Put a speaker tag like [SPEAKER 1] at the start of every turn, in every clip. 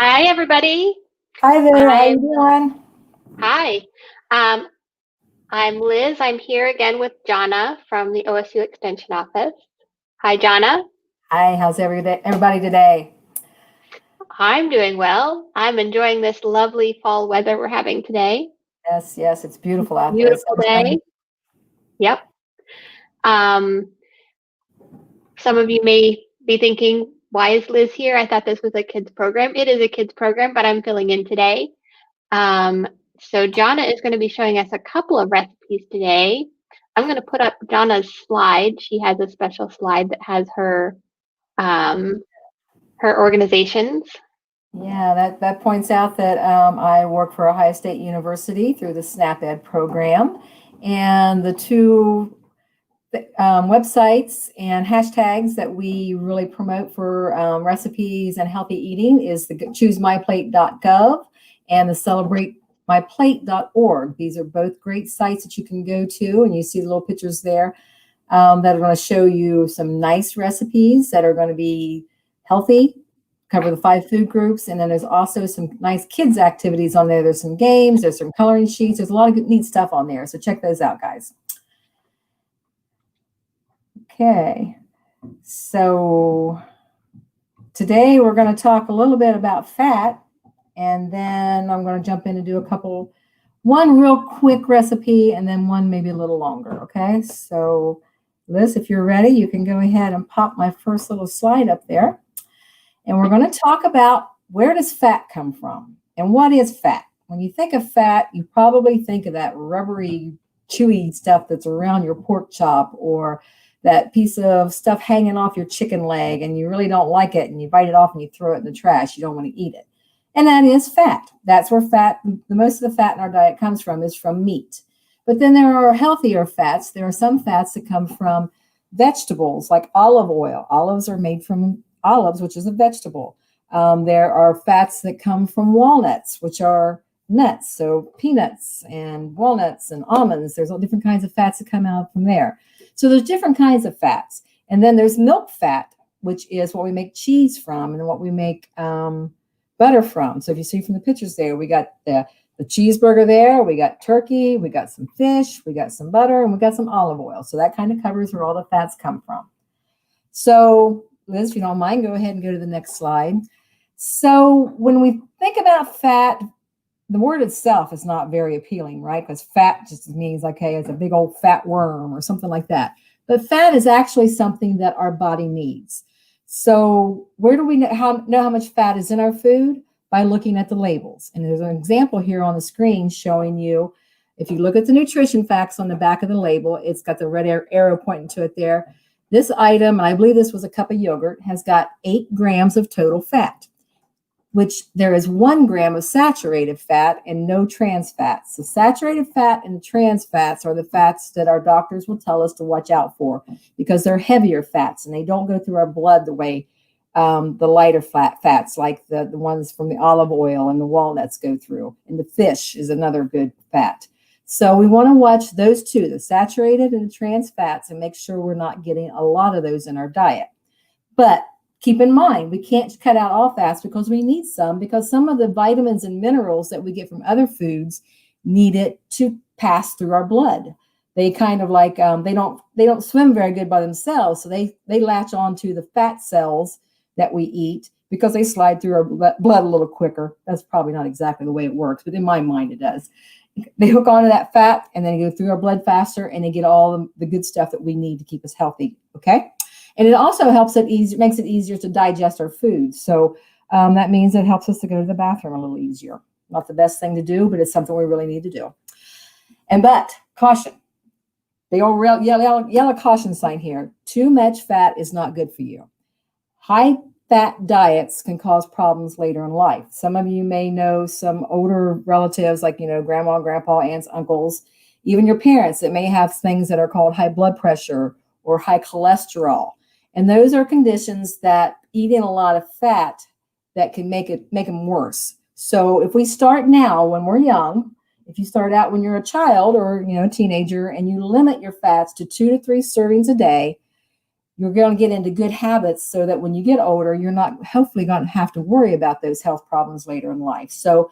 [SPEAKER 1] Hi, everybody.
[SPEAKER 2] Hi there, how you
[SPEAKER 1] I'm
[SPEAKER 2] doing?
[SPEAKER 1] Hi. Um, I'm Liz. I'm here again with Johnna from the OSU Extension Office. Hi, Johnna.
[SPEAKER 2] Hi, how's everybody today?
[SPEAKER 1] I'm doing well. I'm enjoying this lovely fall weather we're having today.
[SPEAKER 2] Yes, yes, it's beautiful out there. The
[SPEAKER 1] Beautiful
[SPEAKER 2] sun's shining.
[SPEAKER 1] day. Yep. Um, some of you may be thinking, why is Liz here? I thought this was a kids program. It is a kids program, but I'm filling in today. Um, so Johnna is going to be showing us a couple of recipes today. I'm going to put up Johnna's slide. She has a special slide that has um, her organizations.
[SPEAKER 2] Yeah, that points out that I work for Ohio State University through the SNAP-Ed program, and the two websites and hashtags that we really promote for recipes and healthy eating is the choosemyplate.gov and the celebratemyplate.org. These are both great sites that you can go to, and you see the little pictures there that are going to show you some nice recipes that are going to be healthy, cover the 5 food groups, and then there's also some nice kids activities on there. There's some games, there's some coloring sheets, there's a lot of good, neat stuff on there, so check those out, guys. Okay, so today we're going to talk a little bit about fat, and then I'm going to jump in and do one real quick recipe and then one maybe a little longer. Okay, so Liz, if you're ready, you can go ahead and pop my first little slide up there. And we're going to talk about where does fat come from and what is fat. When you think of fat, you probably think of that rubbery, chewy stuff that's around your pork chop, or that piece of stuff hanging off your chicken leg and you really don't like it and you bite it off and you throw it in the trash. You don't want to eat it. And that is fat. That's where the most of the fat in our diet comes from, is from meat. But then there are healthier fats. There are some fats that come from vegetables, like olive oil. Olives are made from olives, which is a vegetable. There are fats that come from walnuts, which are nuts. So peanuts and walnuts and almonds, there's all different kinds of fats that come out from there. So there's different kinds of fats. And then there's milk fat, which is what we make cheese from and what we make butter from. So if you see from the pictures there, we got the cheeseburger there, we got turkey, we got some fish, we got some butter, and we got some olive oil. So that kind of covers where all the fats come from. So Liz, if you don't mind, go ahead and go to the next slide. So when we think about fat, the word itself is not very appealing, right? Because fat just means, okay, it's a big old fat worm or something like that. But fat is actually something that our body needs. So where do we know how much fat is in our food? By looking at the labels. And there's an example here on the screen showing you, if you look at the nutrition facts on the back of the label, it's got the red arrow pointing to it there. This item, and I believe this was a cup of yogurt, has got 8 grams of total fat, which there is 1 gram of saturated fat and no trans fats. So saturated fat and trans fats are the fats that our doctors will tell us to watch out for because they're heavier fats and they don't go through our blood the way the lighter fats, like the ones from the olive oil and the walnuts, go through. And the fish is another good fat. So we want to watch those two, the saturated and the trans fats, and make sure we're not getting a lot of those in our diet. But keep in mind, we can't cut out all fats because we need some, because some of the vitamins and minerals that we get from other foods need it to pass through our blood. They kind of like, they don't swim very good by themselves. So they latch onto the fat cells that we eat because they slide through our blood a little quicker. That's probably not exactly the way it works, but in my mind it does. They hook onto that fat and then go through our blood faster, and they get all the good stuff that we need to keep us healthy. Okay. And it also makes it easier to digest our food. So that means it helps us to go to the bathroom a little easier. Not the best thing to do, but it's something we really need to do. But caution, the old yellow caution sign here. Too much fat is not good for you. High fat diets can cause problems later in life. Some of you may know some older relatives, like, grandma, grandpa, aunts, uncles, even your parents, that may have things that are called high blood pressure or high cholesterol. And those are conditions that eating a lot of fat that can make them worse. So if we start now when we're young, if you start out when you're a child or a teenager, and you limit your fats to 2 to 3 servings a day, you're going to get into good habits so that when you get older, you're not hopefully going to have to worry about those health problems later in life. So,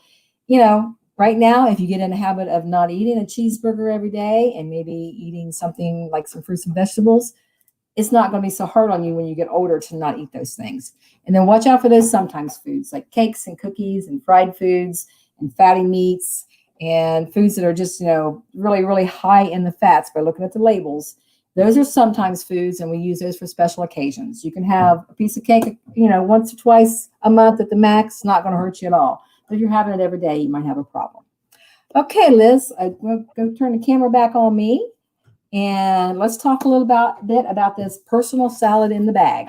[SPEAKER 2] right now, if you get in the habit of not eating a cheeseburger every day and maybe eating something like some fruits and vegetables, it's not going to be so hard on you when you get older to not eat those things. And then watch out for those sometimes foods like cakes and cookies and fried foods and fatty meats and foods that are just, really, really high in the fats by looking at the labels. Those are sometimes foods, and we use those for special occasions. You can have a piece of cake, once or twice a month at the max. Not going to hurt you at all. But if you're having it every day, you might have a problem. Okay, Liz, I'm going to go turn the camera back on me. And let's talk a little bit about this personal salad in the bag.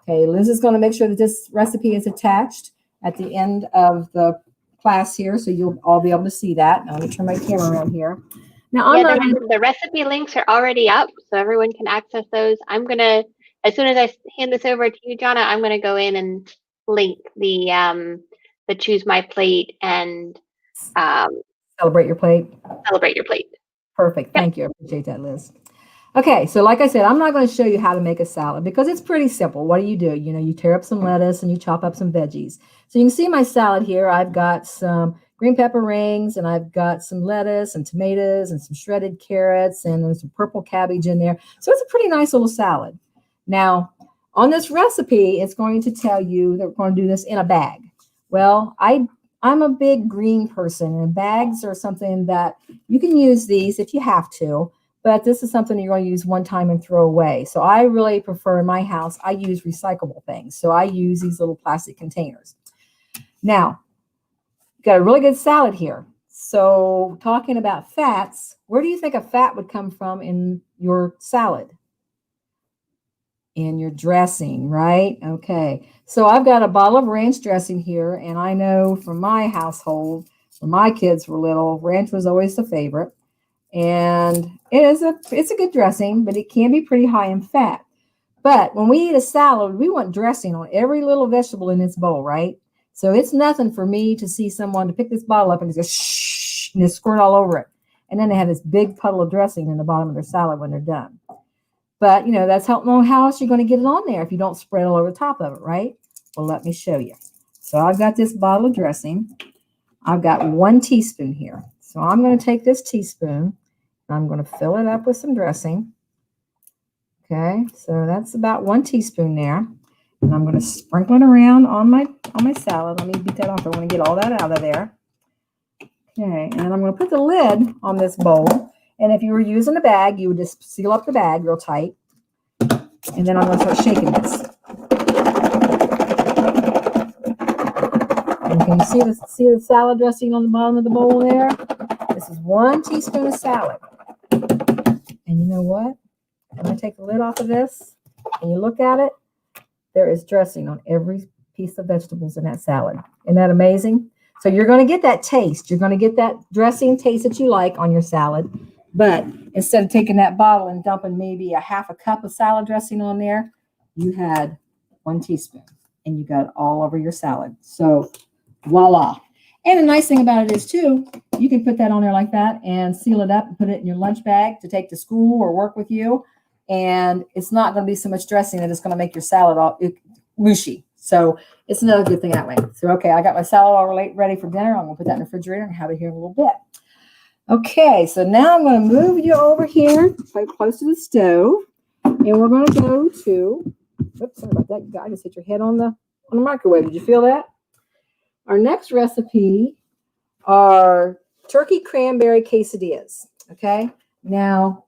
[SPEAKER 2] Okay, Liz is going to make sure that this recipe is attached at the end of the class here, so you'll all be able to see that. Now, let me turn my camera around here. Now,
[SPEAKER 1] the recipe links are already up, so everyone can access those. I'm going to, as soon as I hand this over to you, Johnna, I'm going to go in and link the Choose My Plate and
[SPEAKER 2] Celebrate Your Plate.
[SPEAKER 1] Celebrate Your Plate.
[SPEAKER 2] Perfect. Thank you. I appreciate that, Liz. Okay, so like I said, I'm not going to show you how to make a salad because it's pretty simple. What do? You tear up some lettuce and you chop up some veggies. So you can see my salad here. I've got some green pepper rings and I've got some lettuce and tomatoes and some shredded carrots and there's some purple cabbage in there. So it's a pretty nice little salad. Now, on this recipe, it's going to tell you that we're going to do this in a bag. Well, I'm a big green person, and bags are something that you can use these if you have to, but this is something you're going to use one time and throw away. So I really prefer in my house, I use recyclable things. So I use these little plastic containers. Now, got a really good salad here. So talking about fats, where do you think a fat would come from in your salad? In your dressing, right? Okay. So I've got a bottle of ranch dressing here, and I know from my household, when my kids were little, ranch was always the favorite. And it's a good dressing, but it can be pretty high in fat. But when we eat a salad, we want dressing on every little vegetable in this bowl, right? So it's nothing for me to see someone to pick this bottle up and just shh, and just squirt all over it. And then they have this big puddle of dressing in the bottom of their salad when they're done. But, that's how else you're going to get it on there if you don't spread all over the top of it, right? Well, let me show you. So I've got this bottle of dressing. I've got 1 teaspoon here. So I'm going to take this teaspoon and I'm going to fill it up with some dressing. Okay, so that's about 1 teaspoon there. And I'm going to sprinkle it around on my salad. Let me beat that off. I want to get all that out of there. Okay, and I'm going to put the lid on this bowl. And if you were using a bag, you would just seal up the bag real tight. And then I'm going to start shaking this. And can you see the salad dressing on the bottom of the bowl there? This is 1 teaspoon of salad. And you know what? When I take the lid off of this and you look at it, there is dressing on every piece of vegetables in that salad. Isn't that amazing? So you're going to get that taste. You're going to get that dressing taste that you like on your salad. But instead of taking that bottle and dumping maybe a half a cup of salad dressing on there, you had 1 teaspoon and you got it all over your salad. So voila. And the nice thing about it is too, you can put that on there like that and seal it up and put it in your lunch bag to take to school or work with you. And it's not going to be so much dressing that it's going to make your salad all mushy. So it's another good thing that way. So, okay, I got my salad all ready for dinner. I'm going to put that in the refrigerator and have it here in a little bit. Okay, so now I'm going to move you over here quite close to the stove. And we're going to go to, oops, sorry about that. You just hit your head on the microwave. Did you feel that? Our next recipe are turkey cranberry quesadillas. Okay, now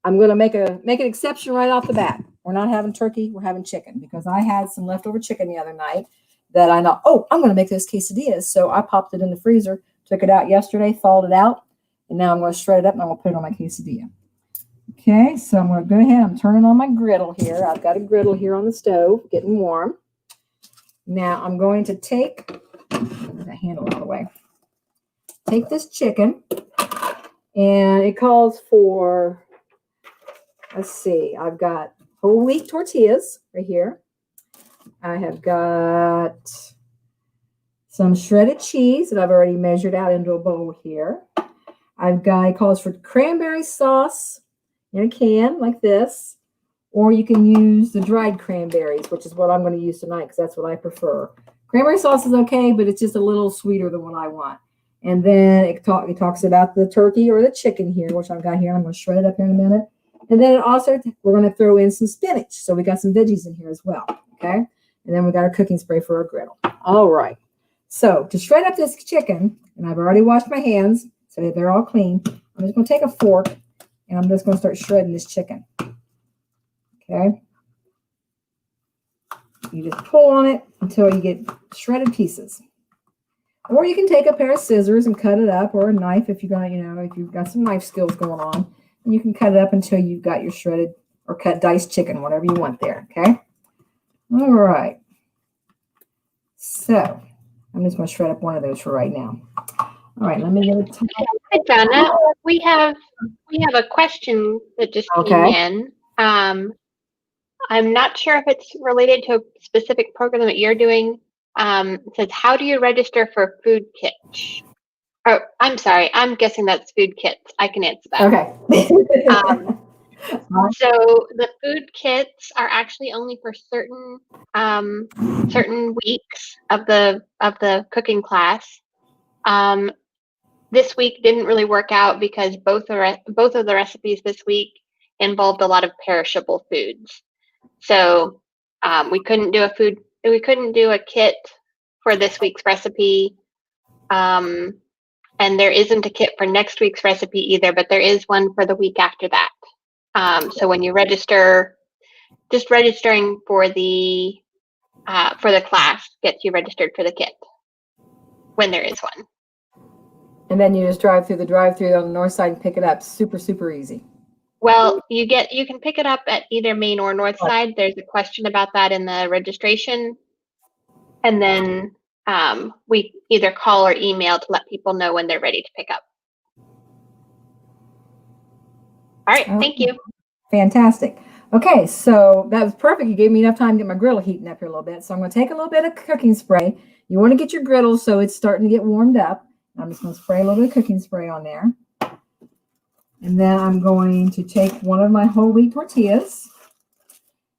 [SPEAKER 2] I'm going to make an exception right off the bat. We're not having turkey, we're having chicken because I had some leftover chicken the other night that I know, I'm going to make those quesadillas. So I popped it in the freezer, took it out yesterday, thawed it out, and now I'm going to shred it up and I'm going to put it on my quesadilla. Okay, so I'm going to go ahead. I'm turning on my griddle here. I've got a griddle here on the stove, getting warm. Now I'm going to take, get that handle out of the way. Take this chicken, and it calls for, let's see, I've got whole wheat tortillas right here. I have got some shredded cheese that I've already measured out into a bowl here. I've got, it calls for cranberry sauce in a can like this, or you can use the dried cranberries, which is what I'm going to use tonight because that's what I prefer. Cranberry sauce is okay, but it's just a little sweeter than what I want. And then it talks about the turkey or the chicken here, which I've got here. I'm going to shred it up here in a minute. And then it also, we're going to throw in some spinach. So we got some veggies in here as well. Okay. And then we got our cooking spray for our griddle. All right. So to shred up this chicken, and I've already washed my hands, so they're all clean. I'm just going to take a fork, and I'm just going to start shredding this chicken. Okay. You just pull on it until you get shredded pieces. Or you can take a pair of scissors and cut it up, or a knife if you've got, if you've got some knife skills going on. And you can cut it up until you've got your shredded or cut diced chicken, whatever you want there. Okay. All right. So I'm just going to shred up one of those for right now. All right, let me get it.
[SPEAKER 1] Hi, Johnna. We have a question that just came in. I'm not sure if it's related to a specific program that you're doing. It says, how do you register for food kits? Oh, I'm sorry. I'm guessing that's food kits. I can answer that.
[SPEAKER 2] Okay.
[SPEAKER 1] So the food kits are actually only for certain weeks of the cooking class. This week didn't really work out because both of the recipes this week involved a lot of perishable foods. So we couldn't do a kit for this week's recipe. And there isn't a kit for next week's recipe either, but there is one for the week after that. So when you register, just registering for the class gets you registered for the kit when there is one.
[SPEAKER 2] And then you just drive through the drive-through on the north side and pick it up. Super, super easy.
[SPEAKER 1] Well, you can pick it up at either main or north side. There's a question about that in the registration. And then we either call or email to let people know when they're ready to pick up. All right, thank you.
[SPEAKER 2] Fantastic. Okay, so that was perfect. You gave me enough time to get my griddle heating up here a little bit. So I'm going to take a little bit of cooking spray. You want to get your griddle so it's starting to get warmed up. I'm just going to spray a little bit of cooking spray on there. And then I'm going to take one of my whole wheat tortillas.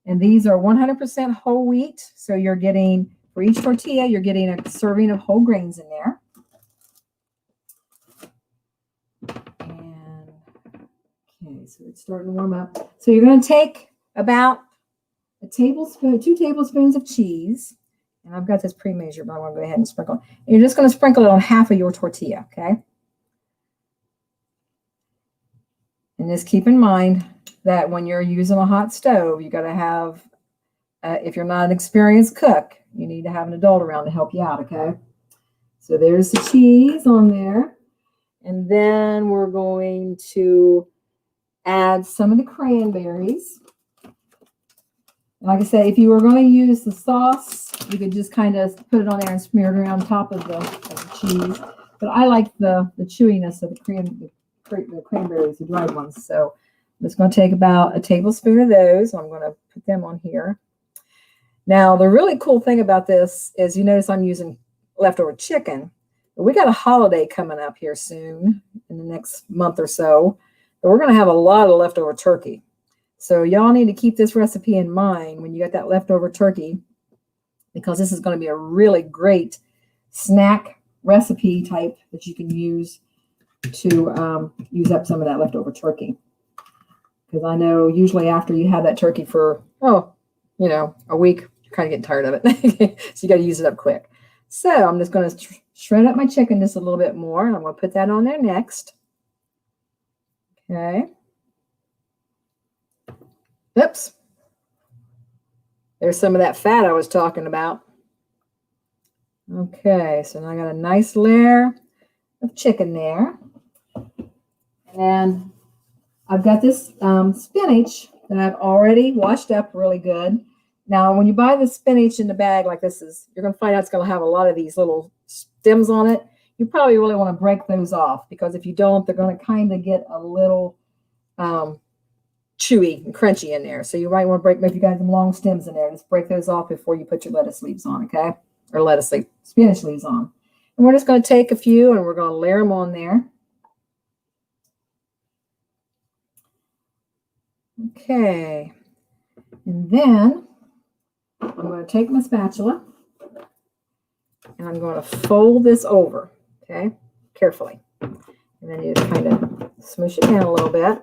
[SPEAKER 2] And these are 100% whole wheat. So you're getting, for each tortilla, you're getting a serving of whole grains in there. And okay, so it's starting to warm up. So you're going to take about a tablespoon, 2 tablespoons of cheese. And I've got this pre-measured, but I want to go ahead and sprinkle it. And you're just going to sprinkle it on half of your tortilla, okay? And just keep in mind that when you're using a hot stove, you got to have, if you're not an experienced cook, you need to have an adult around to help you out, okay? So there's the cheese on there. And then we're going to add some of the cranberries. Like I said, if you were going to use the sauce, you could just kind of put it on there and smear it around top of the cheese. But I like the chewiness of the cranberries, the dried ones. So I'm just going to take about a tablespoon of those. I'm going to put them on here. Now, the really cool thing about this is you notice I'm using leftover chicken. But we got a holiday coming up here soon in the next month or so. But we're going to have a lot of leftover turkey. So y'all need to keep this recipe in mind when you got that leftover turkey, because this is going to be a really great snack recipe type that you can use to use up some of that leftover turkey. Because I know usually after you have that turkey for, a week, you're kind of getting tired of it. So you got to use it up quick. So I'm just going to shred up my chicken just a little bit more. And I'm going to put that on there next. Okay. Oops. There's some of that fat I was talking about. Okay, so now I got a nice layer of chicken there. And I've got this spinach that I've already washed up really good. Now, when you buy the spinach in the bag like this you're going to find out it's going to have a lot of these little stems on it. You probably really want to break those off, because if you don't, they're going to kind of get a little chewy and crunchy in there. So you might want to break, maybe you got some long stems in there. Just break those off before you put your lettuce leaves on, okay? Or spinach leaves on. And we're just going to take a few and we're going to layer them on there. Okay. And then I'm going to take my spatula and I'm going to fold this over, okay, carefully. And then you just kind of smoosh it down a little bit.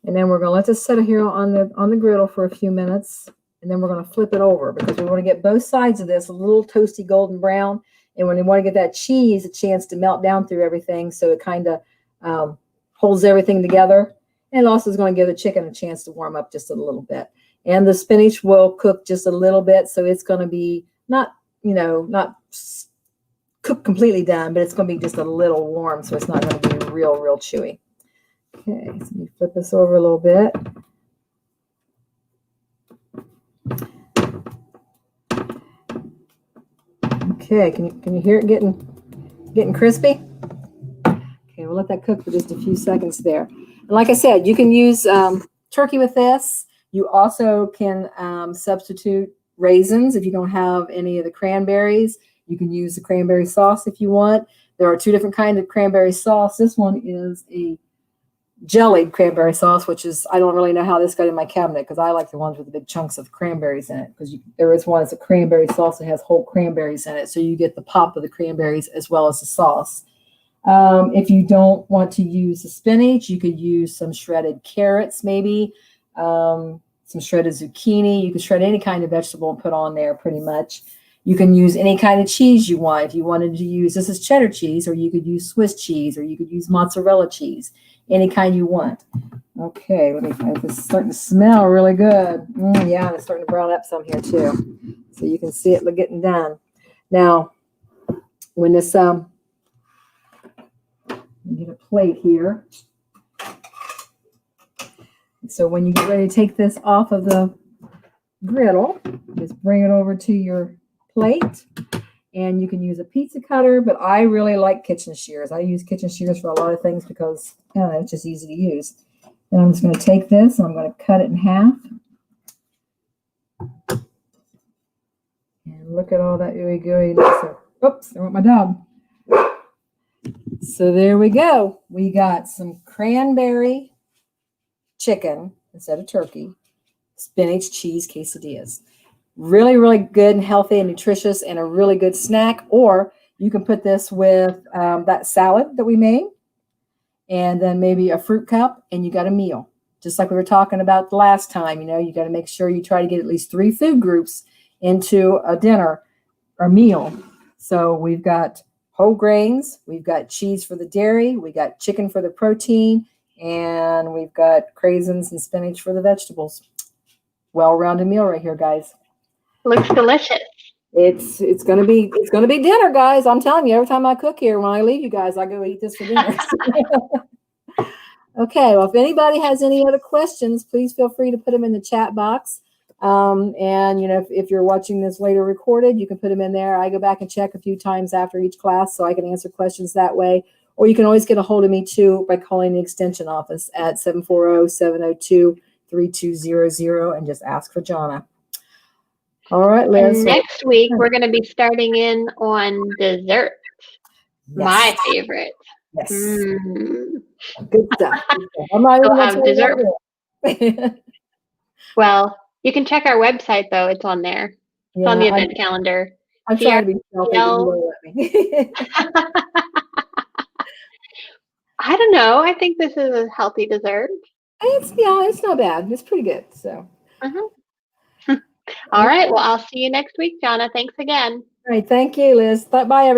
[SPEAKER 2] And then we're going to let this sit here on the griddle for a few minutes. And then we're going to flip it over because we want to get both sides of this a little toasty golden brown. And when you want to get that cheese a chance to melt down through everything, so it kind of holds everything together. And it also is going to give the chicken a chance to warm up just a little bit. And the spinach will cook just a little bit, so it's going to be not cooked completely done, but it's going to be just a little warm, so it's not going to be real chewy. Okay, so let me flip this over a little bit. Okay, can you hear it getting crispy? Okay, we'll let that cook for just a few seconds there. And like I said, you can use turkey with this. You also can substitute raisins if you don't have any of the cranberries. You can use the cranberry sauce if you want. There are two different kinds of cranberry sauce. This one is a jellied cranberry sauce, which is, I don't really know how this got in my cabinet because I like the ones with the big chunks of cranberries in it, because there is one that's a cranberry sauce that has whole cranberries in it. So you get the pop of the cranberries as well as the sauce. If you don't want to use the spinach, you could use some shredded carrots, maybe some shredded zucchini. You could shred any kind of vegetable and put on there pretty much. You can use any kind of cheese you want. If you wanted to use, this is cheddar cheese, or you could use Swiss cheese, or you could use mozzarella cheese, any kind you want. Okay, let me find this. It's starting to smell really good. Yeah, it's starting to brown up some here too. So you can see it getting done. Now, when this, get a plate here. So when you get ready to take this off of the griddle, just bring it over to your plate, and you can use a pizza cutter, but I really like kitchen shears. I use kitchen shears for a lot of things because it's just easy to use. And I'm just going to take this and I'm going to cut it in half. And look at all that ooey gooey. Oops, I want my dog. So there we go. We got some cranberry chicken instead of turkey, spinach cheese quesadillas. Really good and healthy and nutritious and a really good snack. Or you can put this with that salad that we made, and then maybe a fruit cup, and you got a meal. Just like we were talking about the last time, you got to make sure you try to get at least 3 food groups into a dinner or meal. So we've got whole grains, we've got cheese for the dairy, we got chicken for the protein, and we've got craisins and spinach for the vegetables. Well-rounded meal right here, guys.
[SPEAKER 1] Looks delicious.
[SPEAKER 2] It's gonna be dinner, guys. I'm telling you, every time I cook here, when I leave you guys, I go eat this for dinner. Okay, well, if anybody has any other questions, please feel free to put them in the chat box. And if you're watching this later recorded, you can put them in there. I go back and check a few times after each class so I can answer questions that way. Or you can always get a hold of me too by calling the extension office at 740-702-3200 and just ask for Johnna. All right, Liz.
[SPEAKER 1] And next week, we're going to be starting in on dessert. Yes. My favorite.
[SPEAKER 2] Yes. Good stuff. I'm not even going to
[SPEAKER 1] dessert. Well, you can check our website, though. It's on there. It's on the event calendar.
[SPEAKER 2] I'm trying to be healthy.
[SPEAKER 1] I don't know. I think this is a healthy dessert.
[SPEAKER 2] It's not bad. It's pretty good. So.
[SPEAKER 1] All right. Well, I'll see you next week, Johnna. Thanks again.
[SPEAKER 2] All right. Thank you, Liz. Bye, everyone.